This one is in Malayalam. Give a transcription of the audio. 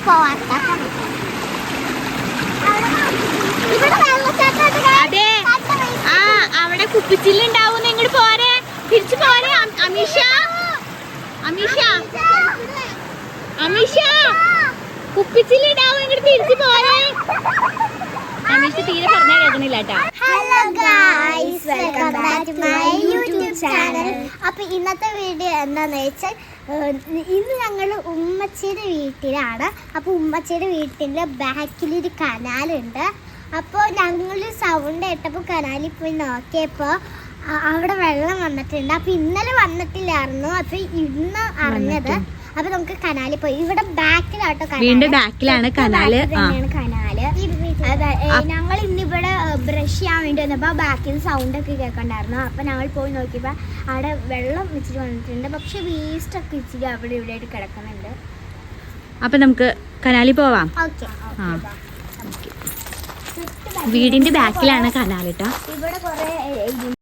പോവാം. അതെ ആ അവിടെ കുപ്പിച്ചില്ലുണ്ടാവും. ഇങ്ങോട്ട് പോരെ, തിരിച്ചു പോരെ. അമീഷ അമീഷ അമീഷ കുപ്പിച്ചില്ലുണ്ടാവും. ഇങ്ങോട്ട് തിരിച്ചു പോരെ. അമീഷ തീരെ പറഞ്ഞാൽ കേൾക്കണില്ല കേട്ടാ. Hello guys, welcome back to my YouTube channel. അപ്പൊ ഇന്നത്തെ വീഡിയോ എന്താന്ന് വെച്ചാൽ ഇന്ന് ഞങ്ങൾ ഉമ്മച്ചിയുടെ വീട്ടിലാണ്. അപ്പോൾ ഉമ്മച്ചിയുടെ വീട്ടിൻ്റെ ബാക്കിലൊരു കനാലുണ്ട്. അപ്പോൾ ഞങ്ങൾ സൗണ്ട് കേട്ടപ്പോൾ കനാലിൽ പോയി നോക്കിയപ്പോൾ അവിടെ വെള്ളം വന്നിട്ടുണ്ട്. അപ്പോൾ ഇന്നലെ വന്നിട്ടില്ലായിരുന്നു. അപ്പോൾ ഇന്ന് അറിഞ്ഞത്. അപ്പോൾ നമുക്ക് കനാലിൽ പോയി. ഇവിടെ ബാക്കിലാട്ടോ വീണ്ടും ബാക്കിലാണ് കനാല്. കനാല്. ഞങ്ങൾ ഇന്നിവിടെ ബ്രഷ് ചെയ്യാൻ വേണ്ടി വന്നപ്പോൾ ബാക്കിൽ സൗണ്ട് ഒക്കെ കേൾക്കണ്ടായിരുന്നു. അപ്പോൾ ഞങ്ങൾ പോയി നോക്കിയപ്പോൾ അവിടെ വെള്ളം ഇച്ചിരി വന്നിട്ടുണ്ട്. പക്ഷെ വേസ്റ്റ് ഒക്കെ ഇച്ചിരി അവിടെ ഇവിടെ ആയിട്ട് കിടക്കുന്നുണ്ട്. അപ്പൊ നമുക്ക് കനാലിൽ പോവാം. വീടിന്റെ ബാക്കിലാണ് കനാലിട്ടോ. ഇവിടെ കുറെ